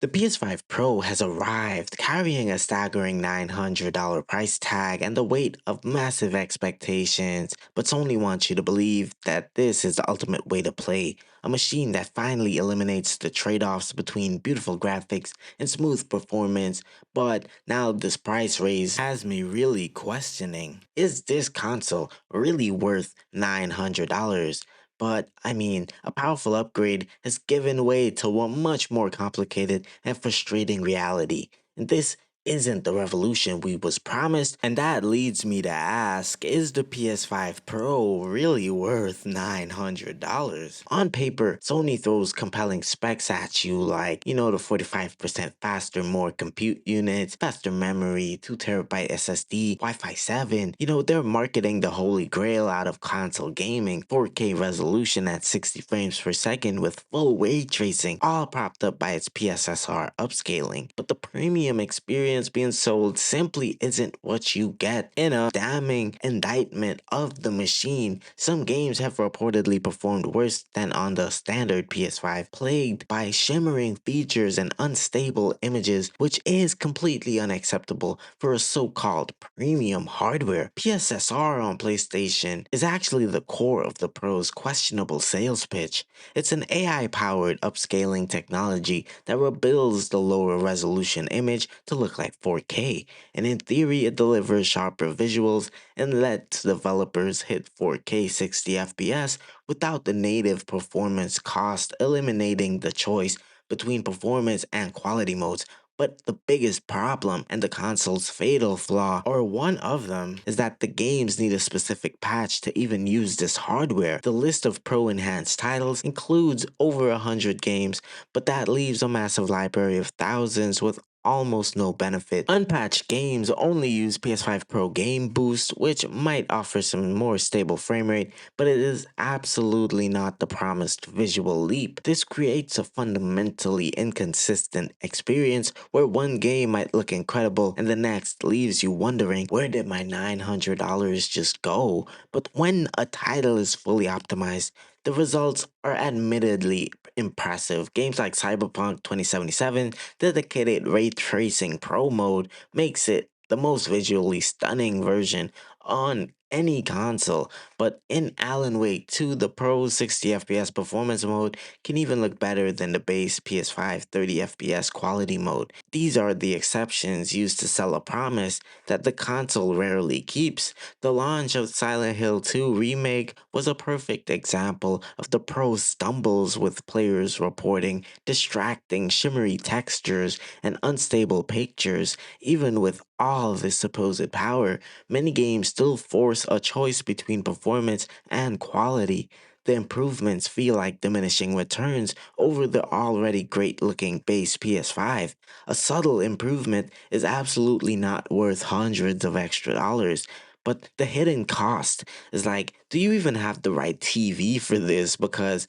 The PS5 Pro has arrived, carrying a staggering $900 price tag and the weight of massive expectations, but Sony wants you to believe that this is the ultimate way to play, a machine that finally eliminates the trade-offs between beautiful graphics and smooth performance. But now this price raise has me really questioning, is this console really worth $900? But I mean, a powerful upgrade has given way to a much more complicated and frustrating reality. And this isn't the revolution we was promised, and that leads me to ask, is the PS5 Pro really worth $900? On paper, Sony throws compelling specs at you like, the 45% faster, more compute units, faster memory, 2 TB SSD, Wi-Fi 7. They're marketing the holy grail out of console gaming, 4K resolution at 60 frames per second with full ray tracing, all propped up by its PSSR upscaling. But the premium experience being sold simply isn't what you get. In a damning indictment of the machine, some games have reportedly performed worse than on the standard PS5, plagued by shimmering features and unstable images, which is completely unacceptable for a so-called premium hardware. PSSR on PlayStation is actually the core of the Pro's questionable sales pitch. It's an AI-powered upscaling technology that rebuilds the lower resolution image to look like 4K, and in theory it delivers sharper visuals and lets developers hit 4K 60 FPS without the native performance cost, eliminating the choice between performance and quality modes. But the biggest problem and the console's fatal flaw, or one of them, is that the games need a specific patch to even use this hardware. The list of Pro enhanced titles includes over 100 games, but that leaves a massive library of thousands with almost no benefit. Unpatched games only use PS5 Pro Game Boost, which might offer some more stable frame rate, but it is absolutely not the promised visual leap. This creates a fundamentally inconsistent experience where one game might look incredible and the next leaves you wondering, where did my $900 just go? But when a title is fully optimized, the results are admittedly impressive. Games like Cyberpunk 2077 dedicated ray tracing pro mode makes it the most visually stunning version on any console, but in Alan Wake 2, the Pro 60 FPS performance mode can even look better than the base PS5 30 FPS quality mode. These are the exceptions used to sell a promise that the console rarely keeps. The launch of Silent Hill 2 Remake was a perfect example of the Pro's stumbles, with players reporting distracting shimmery textures and unstable pictures. Even with all this supposed power, many games still force a choice between performance and quality. The improvements feel like diminishing returns over the already great looking base PS5. A subtle improvement is absolutely not worth hundreds of extra dollars. But the hidden cost is like, do you even have the right TV for this? Because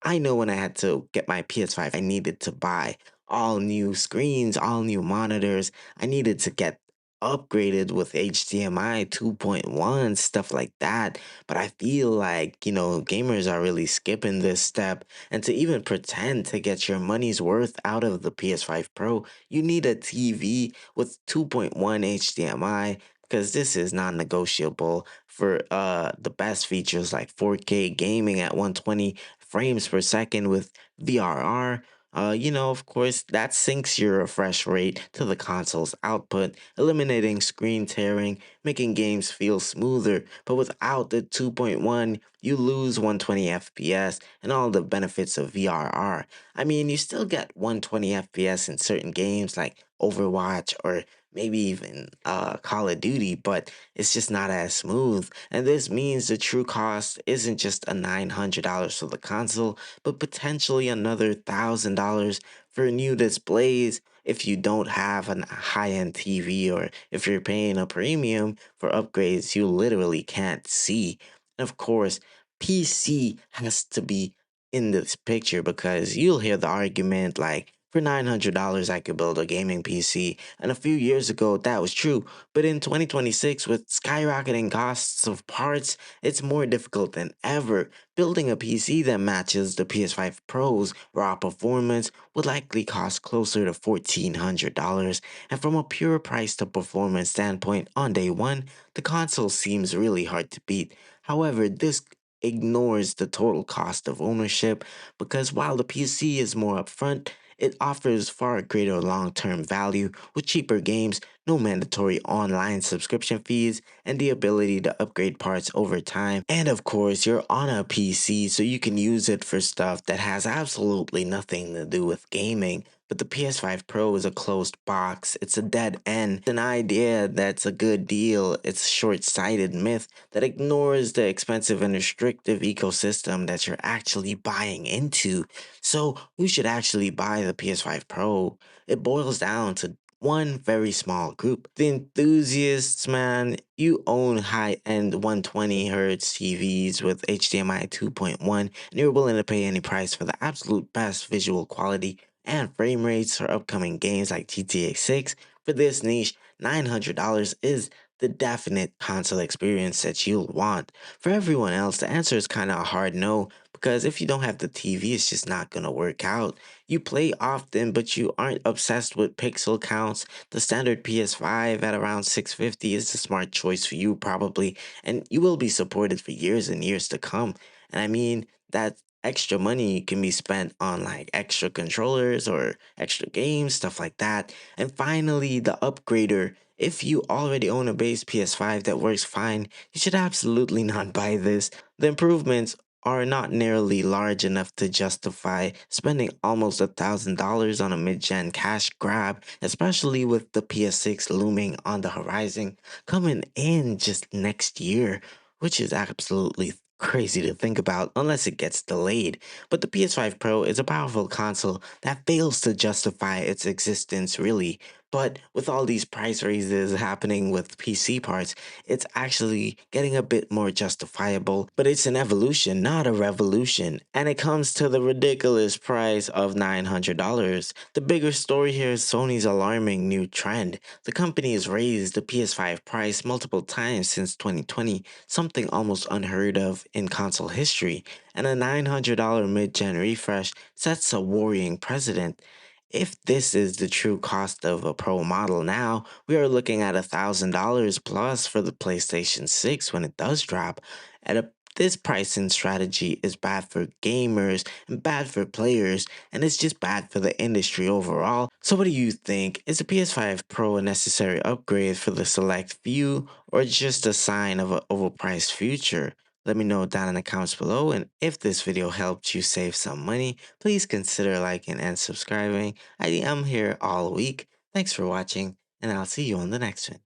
I know when I had to get my PS5, I needed to buy all new screens, all new monitors. I needed to get upgraded with HDMI 2.1, stuff like that. But I feel like, gamers are really skipping this step. And to even pretend to get your money's worth out of the PS5 Pro, you need a TV with 2.1 HDMI, because this is non-negotiable for the best features like 4K gaming at 120 frames per second with VRR. Of course, that syncs your refresh rate to the console's output, eliminating screen tearing, making games feel smoother. But without the 2.1, you lose 120 FPS and all the benefits of VRR. I mean, you still get 120 FPS in certain games like Overwatch or maybe even Call of Duty, but it's just not as smooth. And this means the true cost isn't just a $900 for the console, but potentially another $1,000 for new displays if you don't have a high-end TV, or if you're paying a premium for upgrades you literally can't see. And of course, PC has to be in this picture, because you'll hear the argument like For $900, I could build a gaming PC, and a few years ago that was true. But in 2026, with skyrocketing costs of parts, it's more difficult than ever. Building a PC that matches the PS5 Pro's raw performance would likely cost closer to $1,400, and from a pure price to performance standpoint, on day one, the console seems really hard to beat. However, this ignores the total cost of ownership because while the PC is more upfront, it offers far greater long term value with cheaper games, no mandatory online subscription fees, and the ability to upgrade parts over time. And of course, you're on a PC, so you can use it for stuff that has absolutely nothing to do with gaming. But the PS5 Pro is a closed box, it's a dead end. It's an idea that's a good deal, it's a short sighted myth that ignores the expensive and restrictive ecosystem that you're actually buying into. So, who should actually buy the PS5 Pro? It boils down to one very small group. The enthusiasts, man, you own high-end 120 hertz TVs with HDMI 2.1 and you're willing to pay any price for the absolute best visual quality and frame rates for upcoming games like GTA 6. For this niche, $900 is the definite console experience that you'll want. For everyone else, the answer is kind of a hard no because if you don't have the TV, it's just not going to work out. You play often, but you aren't obsessed with pixel counts. The standard PS5 at around 650 is the smart choice for you, probably, and you will be supported for years and years to come. And I mean, that extra money can be spent on like extra controllers or extra games, stuff like that. And finally, the upgrader. If you already own a base PS5 that works fine, you should absolutely not buy this. The improvements are not nearly large enough to justify spending almost $1,000 on a mid-gen cash grab, especially with the PS6 looming on the horizon coming in just next year, which is absolutely crazy to think about unless it gets delayed. But the PS5 Pro is a powerful console that fails to justify its existence really. But with all these price raises happening with PC parts, it's actually getting a bit more justifiable, but it's an evolution, not a revolution. And it comes to the ridiculous price of $900. The bigger story here is Sony's alarming new trend. The company has raised the PS5 price multiple times since 2020, something almost unheard of in console history, and a $900 mid gen refresh sets a worrying precedent. If this is the true cost of a pro model now, we are looking at $1,000 plus for the PlayStation 6 when it does drop. This pricing strategy is bad for gamers and bad for players, and it's just bad for the industry overall. So, what do you think? Is the PS5 Pro a necessary upgrade for the select few, or just a sign of an overpriced future? Let me know down in the comments below, and if this video helped you save some money, please consider liking and subscribing. I am here all week. Thanks for watching, and I'll see you on the next one.